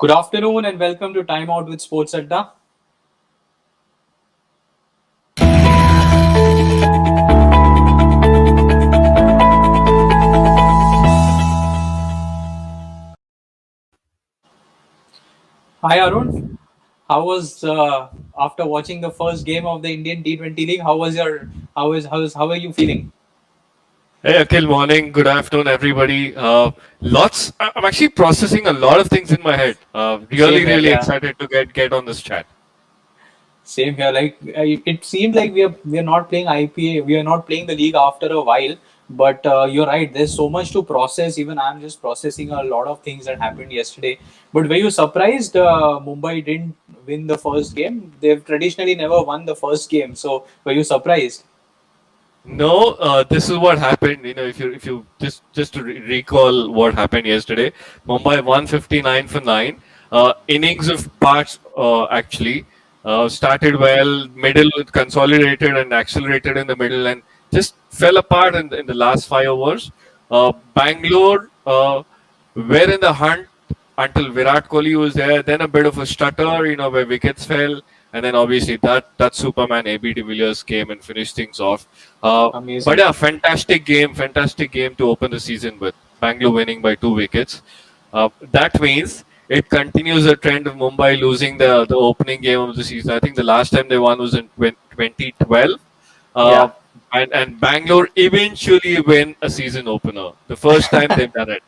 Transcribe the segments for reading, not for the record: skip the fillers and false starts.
Good afternoon and welcome to Time Out with Sports Adda. Hi Arun, how was after watching the first game of the Indian T20 League? How are you feeling? Hey Akhil, morning, good afternoon, everybody. I'm actually processing a lot of things in my head. Same Really, here, really yeah. excited to get on this chat. Same here. It seemed like we are not playing IPA. We are not playing the league after a while. But you're right. There's so much to process. Even I'm just processing a lot of things that happened yesterday. But were you surprised Mumbai didn't win the first game? They've traditionally never won the first game. So were you surprised? No, this is what happened. If you just to recall what happened yesterday, Mumbai 159 for 9. Innings of parts actually started well, middle consolidated and accelerated in the middle, and just fell apart in the last 5 overs. Bangalore were in the hunt until Virat Kohli was there. Then a bit of a stutter, where wickets fell, and then obviously that Superman AB de Villiers came and finished things off. But Amazing. yeah, fantastic game to open the season with. Bangalore winning by 2 wickets. That means it continues the trend of Mumbai losing the opening game of the season. I think the last time they won was in 2012. Uh, Yeah. and Bangalore eventually win a season opener. The first time they've done it.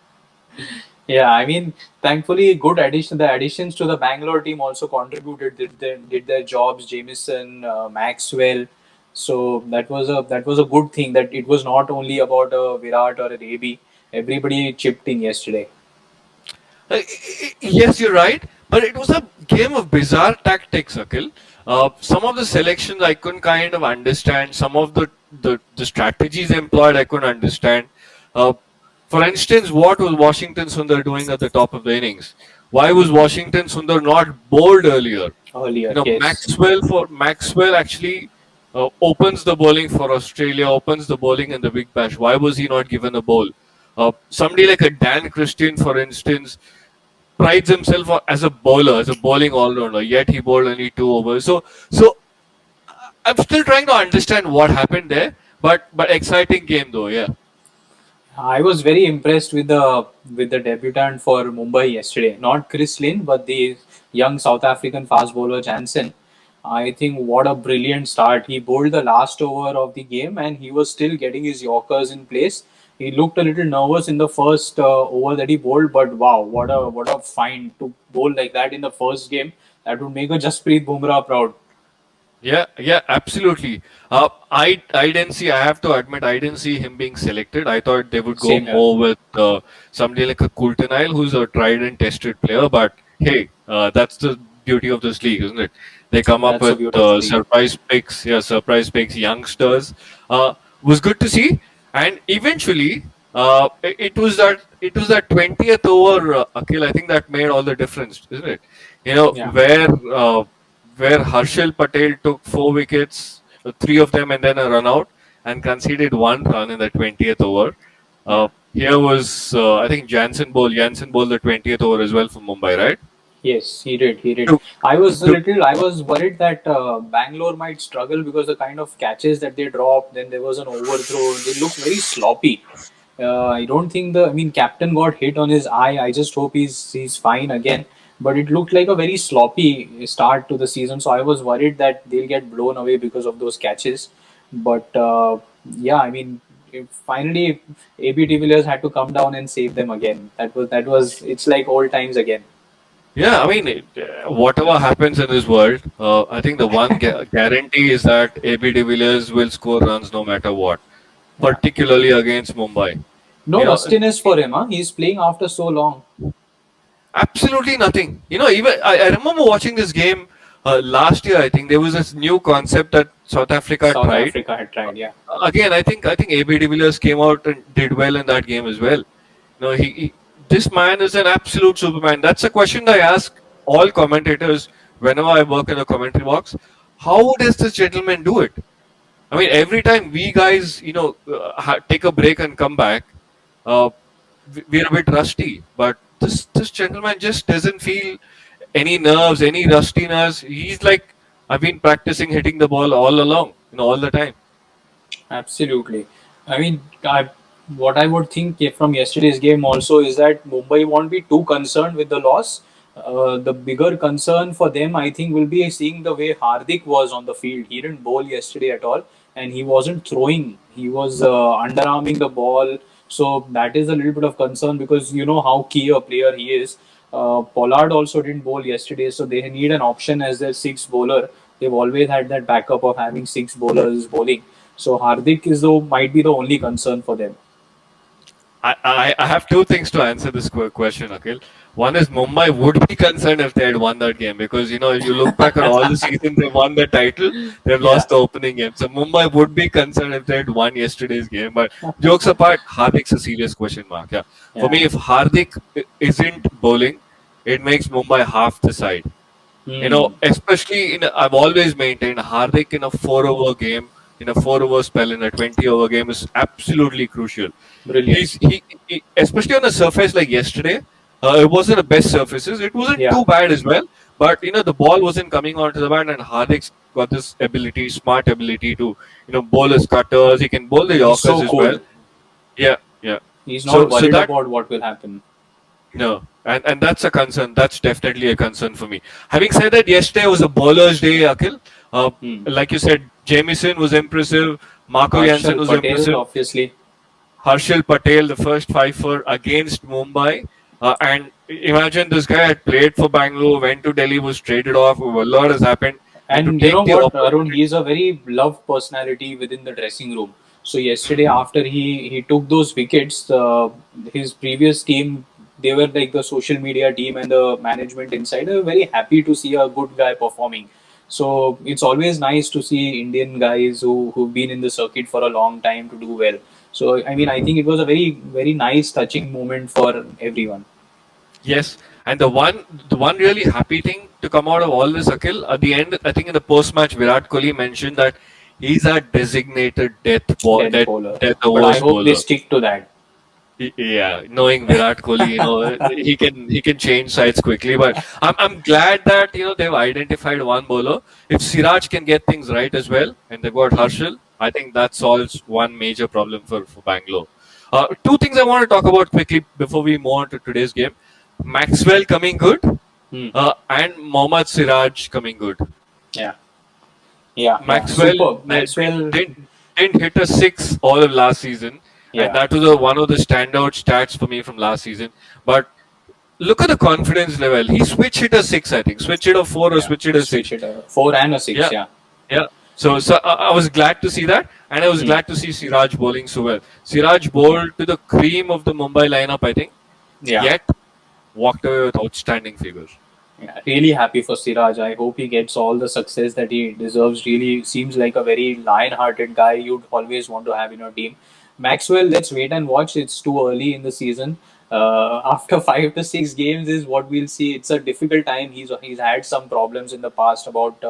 Yeah, I mean, thankfully, good addition. The additions to the Bangalore team also contributed. Did their jobs. Jamieson, Maxwell. So that was a good thing. That it was not only about a Virat or an AB. Everybody chipped in yesterday. Yes, you're right, but it was a game of bizarre tactics, Akhil. Some of the selections I couldn't kind of understand. Some of the strategies employed I couldn't understand. Uh, for instance, what was Washington Sundar doing at the top of the innings? Why was Washington Sundar not bowled earlier? Earlier. Yes. Maxwell actually opens the bowling for Australia, opens the bowling in the Big Bash. Why was he not given a bowl? Somebody like a Dan Christian, for instance, prides himself as a bowler, as a bowling all-rounder. Yet he bowled only 2 overs. So I'm still trying to understand what happened there. But exciting game though, yeah. I was very impressed with the debutant for Mumbai yesterday. Not Chris Lynn, but the young South African fast bowler Jansen. I think what a brilliant start. He bowled the last over of the game and he was still getting his Yorkers in place. He looked a little nervous in the first over that he bowled, but wow, what a find to bowl like that in the first game. That would make a Jasprit Bumrah proud. Yeah, absolutely. I didn't see. I have to admit, I didn't see him being selected. I thought they would go Same here. more with somebody like a Coulter who's a tried and tested player. But hey, that's the beauty of this league, isn't it? They come up That's the with beauty of the league. surprise picks, youngsters. Was good to see, and eventually, it was that 20th over, Akhil. I think that made all the difference, isn't it? You know Yeah. where. Where Harshal Patel took 4 wickets, 3 of them, and then a run out, and conceded 1 run in the 20th over. Yeah. Here was, I think, Jansen bowled the 20th over as well for Mumbai, right? Yes, he did. He did. To, to, I was worried that Bangalore might struggle because the kind of catches that they dropped, then there was an overthrow. They looked very sloppy. I don't think I mean, captain got hit on his eye. I just hope he's fine again. But it looked like a very sloppy start to the season. So I was worried that they'll get blown away because of those catches. But yeah, I mean, finally, AB de Villiers had to come down and save them again. That was. It's like old times again. yeah, I mean, whatever happens in this world, I think the one guarantee is that AB de Villiers will score runs no matter what, Yeah. particularly against Mumbai. No You know, rustiness for him, huh? He's playing after so long. Absolutely nothing. Even I remember watching this game last year. I think there was this new concept that South Africa South tried. Africa had tried, yeah. Again, I think AB de Villiers came out and did well in that game as well. This man is an absolute superman. That's a question I ask all commentators whenever I work in a commentary box. How does this gentleman do it? I mean, every time we guys, take a break and come back, uh, we're a bit rusty. But this gentleman just doesn't feel any nerves, any rustiness. He's like, I've been practicing hitting the ball all along, all the time. Absolutely. I mean, what I would think from yesterday's game also is that Mumbai won't be too concerned with the loss. The bigger concern for them, I think, will be seeing the way Hardik was on the field. He didn't bowl yesterday at all, and he wasn't throwing. He was underarming the ball. So that is a little bit of concern because you know how key a player he is. Pollard also didn't bowl yesterday, so they need an option as their sixth bowler. They've always had that backup of having six bowlers bowling. So Hardik is though might be the only concern for them. I have two things to answer this question, Akhil. One is Mumbai would be concerned if they had won that game because if you look back at all the seasons they won the title, they've lost the opening game. So Mumbai would be concerned if they had won yesterday's game. But jokes apart, Hardik's a serious question mark. Yeah. For me, if Hardik isn't bowling, it makes Mumbai half the side. Especially I've always maintained Hardik in a 4-over game, in a 4-over spell, in a 20-over game is absolutely crucial. Brilliant. He especially on a surface like yesterday, it wasn't the best surfaces. It wasn't too bad as well, but the ball wasn't coming onto the bat, and Hardik's got this ability, smart ability to bowl his cutters. He can bowl the Yorkers as well. Yeah. He's not worried about what will happen. No, and that's a concern. That's definitely a concern for me. Having said that, yesterday was a bowler's day, Akhil. Like you said, Jamieson was impressive. Marco Jansen was impressive. Obviously. Harshal Patel, the first fifer against Mumbai. And imagine this guy had played for Bangalore, went to Delhi, was traded off. A lot has happened. And you know what, Arun, he is a very loved personality within the dressing room. So yesterday, after he took those wickets, his previous team, they were like the social media team and the management inside, they were very happy to see a good guy performing. So it's always nice to see Indian guys who've been in the circuit for a long time to do well. So I mean, I think it was a very, very nice, touching moment for everyone. Yes, and the one really happy thing to come out of all this, Akhil, at the end, I think in the post-match, Virat Kohli mentioned that he's a designated death bowler. But I hope they stick to that. Yeah, knowing Virat Kohli, he can change sides quickly. But I'm glad that they've identified one bowler. If Siraj can get things right as well, and they've got Harshal, I think that solves one major problem for Bangalore. Two things I want to talk about quickly before we move on to today's game. Maxwell coming good, and Mohammad Siraj coming good. Yeah. Maxwell didn't hit a six all of last season. Yeah. And that was one of the standout stats for me from last season. But look at the confidence level. He switch hit a 6, I think. Switch hit a 4 or switch hit a 6. 4 and a 6, yeah. So I was glad to see that. And I was glad to see Siraj bowling so well. Siraj bowled to the cream of the Mumbai lineup, I think. Yeah. Yet walked away with outstanding figures. Yeah, really happy for Siraj. I hope he gets all the success that he deserves. Really seems like a very lion-hearted guy you'd always want to have in your team. Maxwell, let's wait and watch. It's too early in the season. After 5 to 6 games is what we'll see. It's a difficult time. He's had some problems in the past about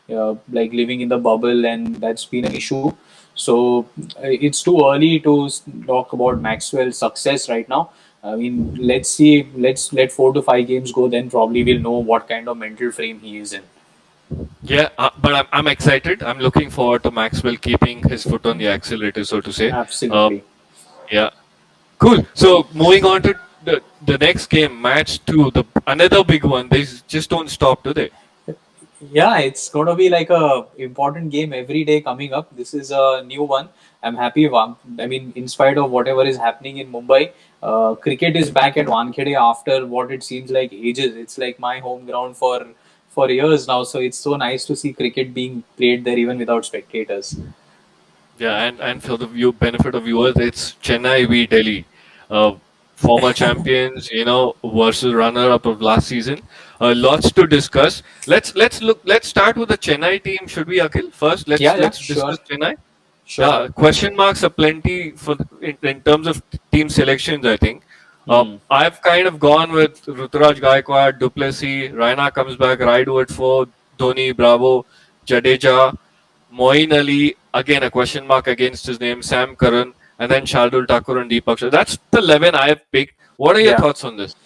like living in the bubble, and that's been an issue. So it's too early to talk about Maxwell's success right now. I mean, let's see. Let's let 4 to 5 games go. Then probably we'll know what kind of mental frame he is in. Yeah, but I'm excited. I'm looking forward to Maxwell keeping his foot on the accelerator, so to say. Absolutely. Yeah. Cool. So moving on to the next game, match 2, another big one. They just don't stop, do they? Yeah, it's going to be like a important game every day coming up. This is a new one. I'm happy. I mean, in spite of whatever is happening in Mumbai, cricket is back at Wankhede after what it seems like ages. It's like my home ground for years now. So it's so nice to see cricket being played there even without spectators. Yeah, and for the benefit of viewers, it's Chennai v Delhi. Former champions, versus runner-up of last season. Lots to discuss. Let's start with the Chennai team. Should we, Akhil? First, let's discuss Chennai. Sure. Question marks are plenty in terms of team selections, I think. I've kind of gone with Ruturaj Gaikwad, Duplessis, Raina comes back, Raidu at 4, Dhoni, Bravo, Jadeja, Moeen Ali, again a question mark against his name, Sam Curran, and then Shardul Thakur and Deepak. So that's the 11 I have picked. What are your thoughts on this?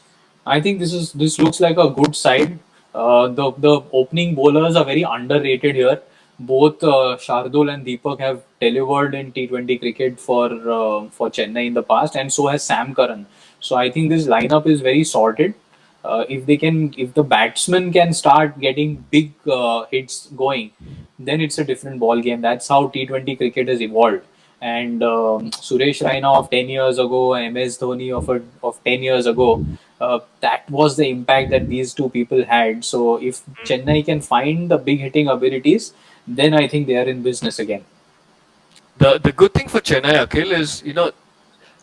I think this looks like a good side. The opening bowlers are very underrated here. Both Shardul and Deepak have delivered in T20 cricket for Chennai in the past, and so has Sam Curran. So I think this lineup is very sorted. If the batsmen can start getting big hits going, then it's a different ball game. That's how T20 cricket has evolved. And Suresh Raina of 10 years ago, MS Dhoni of 10 years ago, that was the impact that these two people had. So if Chennai can find the big hitting abilities, then I think they are in business again. The good thing for Chennai, Akhil, is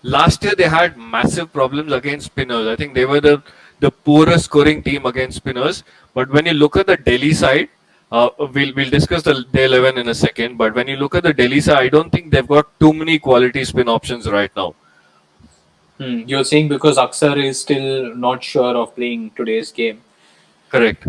last year they had massive problems against spinners. I think they were the poorest scoring team against spinners. But when you look at the Delhi side, we'll discuss the 11 in a second. But when you look at the Delhi side, I don't think they've got too many quality spin options right now. You're saying because Aksar is still not sure of playing today's game. Correct.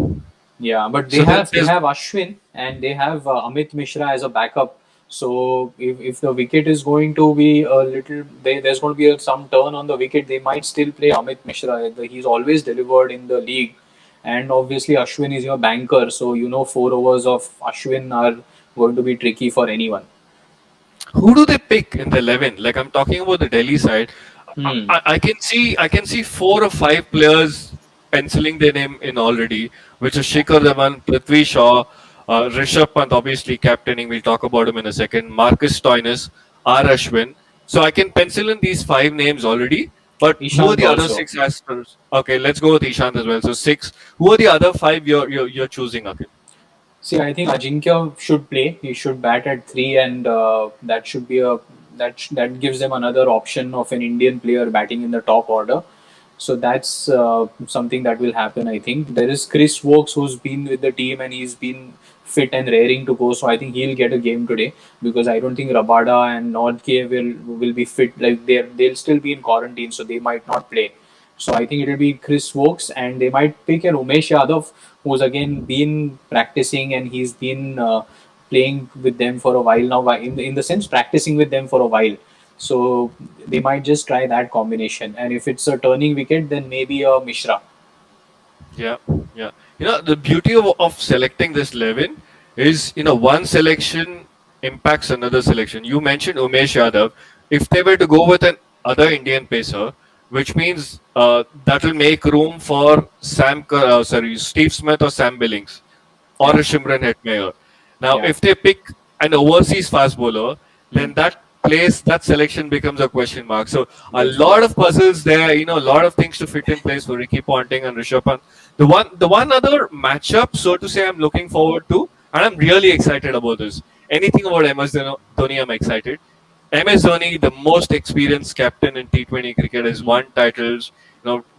Yeah, but So they have Ashwin and they have Amit Mishra as a backup. So if the wicket is going to be a little, there's going to be some turn on the wicket, they might still play Amit Mishra. He's always delivered in the league, and obviously Ashwin is your banker. So 4 overs of Ashwin are going to be tricky for anyone. who do they pick in the 11? Like I'm talking about the Delhi side. Hmm. I can see 4 or 5 players penciling their name in already, which is Shikhar Dhawan, Prithvi Shaw, Rishabh Pant, obviously captaining. We'll talk about him in a second. Marcus Stoinis, R. Ashwin. So I can pencil in these 5 names already. But who are Ishant the other also. 6 astros? Okay, let's go with Ishant as well. So 6. Who are the other 5 you're choosing, Akhil? See, I think Ajinkya should play. He should bat at three, and that should be that gives them another option of an Indian player batting in the top order. So that's something that will happen. I think there is Chris Wokes who's been with the team and he's been fit and raring to go. So I think he'll get a game today because I don't think Rabada and Northgate will be fit. Like they'll still be in quarantine, so they might not play. So I think it'll be Chris Wokes, and they might pick an Umesh Yadav, who's again been practicing and he's been playing with them for a while now. In the sense, practicing with them for a while. So they might just try that combination. And if it's a turning wicket, then maybe a Mishra. Yeah, yeah. The beauty of selecting this 11 is, one selection impacts another selection. You mentioned Umesh Yadav. If they were to go with an other Indian pacer, which means that will make room for Steve Smith or Sam Billings or a Shimran Hetmeyer. Now, Yeah. if they pick an overseas fast bowler, Hmm. then that selection becomes a question mark. So a Yes. lot of puzzles there, a lot of things to fit in place for Ricky Ponting and Rishabh Pant. The one other matchup, so to say, I'm looking forward to, and I'm really excited about this. Anything about MS Dhoni, I'm excited. MS Dhoni, the most experienced captain in T20 cricket, has won titles.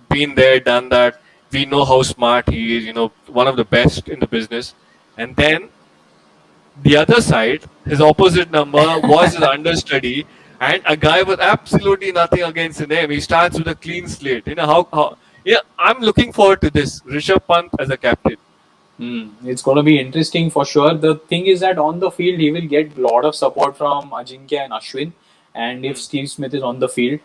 Been there, done that. We know how smart he is. One of the best in the business. And then the other side, his opposite number was his understudy, and a guy with absolutely nothing against the name. He starts with a clean slate. How yeah, I'm looking forward to this. Rishabh Pant as a captain. It's going to be interesting for sure. The thing is that on the field, he will get a lot of support from Ajinkya and Ashwin. And if Steve Smith is on the field,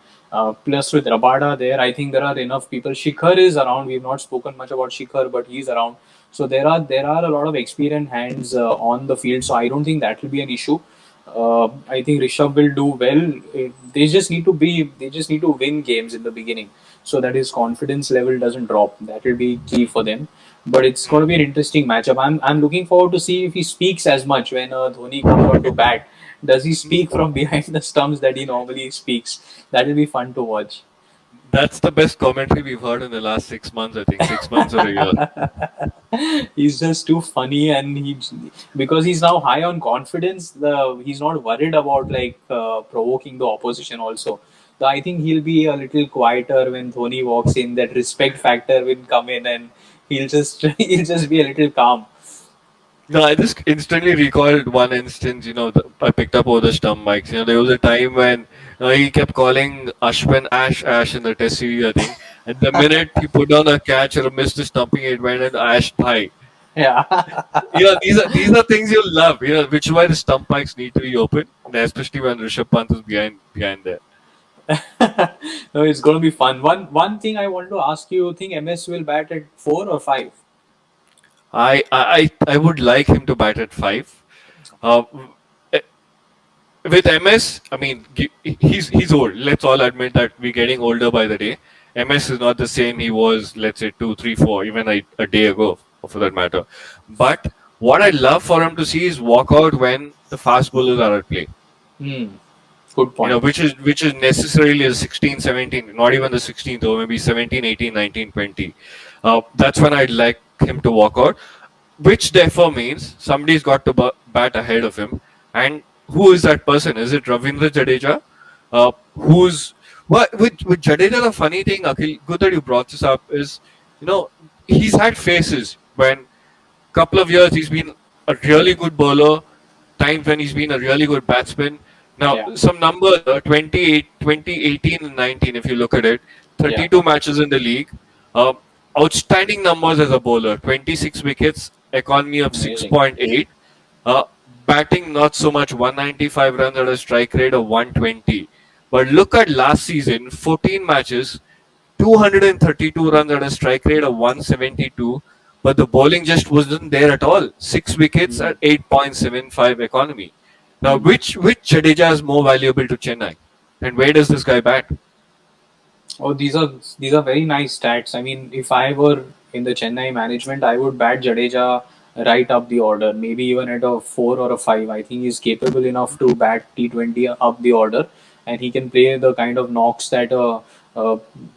plus with Rabada there, I think there are enough people. Shikhar is around. We've not spoken much about Shikhar, but he's around. So there are a lot of experienced hands on the field. So I don't think that will be an issue. I think Rishabh will do well. They just need to win games in the beginning so that his confidence level doesn't drop. That will be key for them. But it's going to be an interesting matchup. I'm looking forward to see if he speaks as much when Dhoni comes out to bat. Does he speak from behind the stumps that he normally speaks? That will be fun to watch. That's the best commentary we've heard in the last 6 months. I think 6 months or a year. He's just too funny, and because he's now high on confidence, he's not worried about like provoking the opposition also. So I think he'll be a little quieter when Dhoni walks in. That respect factor will come in, and he'll just he'll just be a little calm. No, I just instantly recalled one instance. I picked up over the stump mics. There was a time when he kept calling Ashwin Ash in the test series, I think. And the minute he put down a catch or missed a stumping, it went in Ash Bhai. Yeah. These are things you love. Which is why the stump mics need to be open, and especially when Rishabh Pant is behind there. No, it's going to be fun. One thing I want to ask you: you think MS will bat at 4 or 5? I would like him to bat at 5. Uh, with MS, I mean, he's old. Let's all admit that we're getting older by the day. MS is not the same he was, let's say, 2, 3, 4, even a day ago, for that matter. But what I love for him to see is walk out when the fast bowlers are at play. Hmm. Good You know, point. which is necessarily the 16, 17, not even the 16th, or maybe 17, 18, 19, 20. That's when I'd like him to walk out, which therefore means somebody's got to bat ahead of him. And who is that person? Is it Ravindra Jadeja? Who's what with Jadeja? The funny thing, Akhil, good that you brought this up, is you know he's had phases when couple of years he's been a really good bowler, times when he's been a really good batsman. Now, Yeah. some numbers, 2018 and 19, if you look at it, Yeah. 32 matches in the league, uh, outstanding numbers as a bowler, 26 wickets, economy of Amazing. 6.8, uh, batting not so much, 195 runs at a strike rate of 120. But look at last season, 14 matches, 232 runs at a strike rate of 172, but the bowling just wasn't there at all. 6 wickets Hmm. at 8.75 economy. Now, Hmm. which Jadeja is more valuable to Chennai, and where does this guy bat? Oh, these are very nice stats. I mean, if I were in the Chennai management, I would bat Jadeja right up the order, maybe even at a 4 or a 5. I think he's capable enough to bat T20 up the order, and he can play the kind of knocks that uh,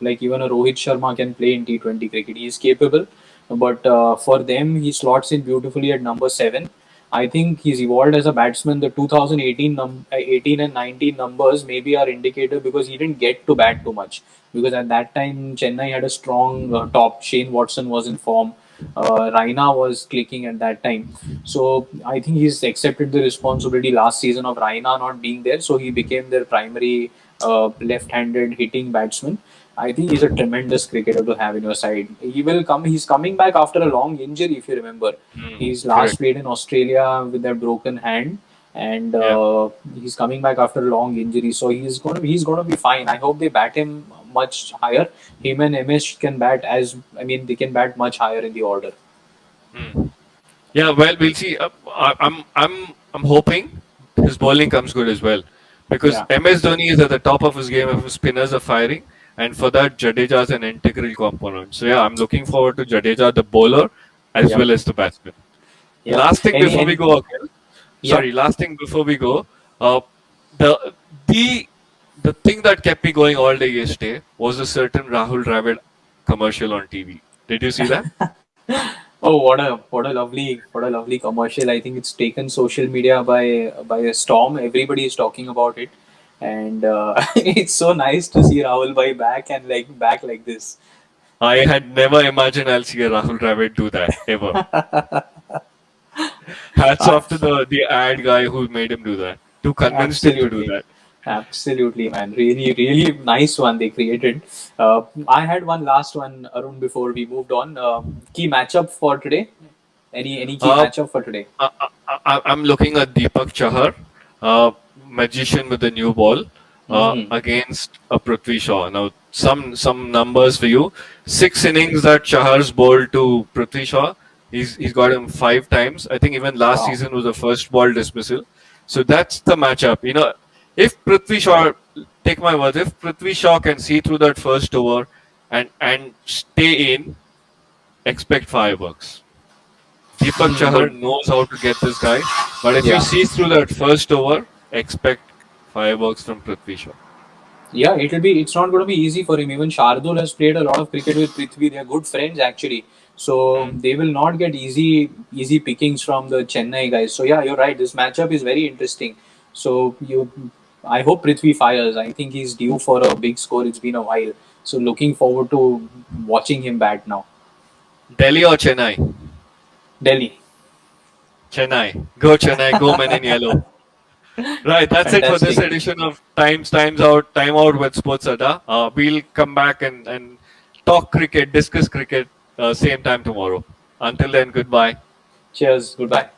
like even a Rohit Sharma can play in T20 cricket. He is capable, but for them, he slots in beautifully at number 7. I think he's evolved as a batsman. The 2018 18 and 19 numbers maybe are indicative because he didn't get to bat too much. Because at that time, Chennai had a strong top. Shane Watson was in form. Raina was clicking at that time. So I think he's accepted the responsibility last season of Raina not being there. So he became their primary left-handed hitting batsman. I think he's a tremendous cricketer to have in your side. He will come. He's coming back after a long injury, if you remember. He's last Correct. played in Australia with that broken hand, and Yeah. he's coming back after a long injury. So he's gonna be fine. I hope they bat him much higher. Him and MS can bat as I mean they can bat much higher in the order. Hmm. Yeah, well, we'll see. I'm hoping his bowling comes good as well, because Yeah, MS Dhoni is at the top of his game if his spinners are firing, and for that Jadeja is an integral component. So yeah, I'm looking forward to Jadeja, the bowler, as yeah, well as the batsman. yeah. Last thing Any before we any go, Akhil, yeah. sorry, last thing before we go, the the the thing that kept me going all day yesterday was a certain Rahul Dravid commercial on TV. Did you see that? Oh, what a lovely commercial! I think it's taken social media by a storm. Everybody is talking about it, and it's so nice to see Rahul Bhai back and like back like this. I had never imagined I'll see a Rahul Dravid do that ever. Hats off to the ad guy who made him do that, who convinced him to do Absolutely. that. Absolutely, man. Really, really nice one they created. I had one last one, Arun, before we moved on. Key matchup for today? Any key Uh, matchup for today? I'm looking at Deepak Chahar, magician with the new ball, Hmm. against a Prithvi Shaw. Now, some numbers for you: 6 innings that Chahar's bowled to Prithvi Shaw. He's got him 5 times. I think even last Wow. season was a first ball dismissal. So that's the matchup. If Prithvi Shaw, take my words, if Prithvi Shaw can see through that first over and stay in, expect fireworks. Deepak Chahar Good. knows how to get this guy, but if he Yeah. sees through that first over, expect fireworks from Prithvi Shaw. Yeah, it'll be. It's not going to be easy for him. Even Shardul has played a lot of cricket with Prithvi. They are good friends actually, so Hmm. they will not get easy pickings from the Chennai guys. So yeah, you're right. This matchup is very interesting. I hope Prithvi fires. I think he's due for a big score. It's been a while. So looking forward to watching him bat now. Delhi or Chennai? Delhi. Chennai. Go Chennai. Go men in yellow. Right, that's it for this Fantastic. edition of Time Out with Sports Adda. We'll come back and talk cricket, discuss cricket, same time tomorrow. Until then, goodbye. Cheers. Goodbye.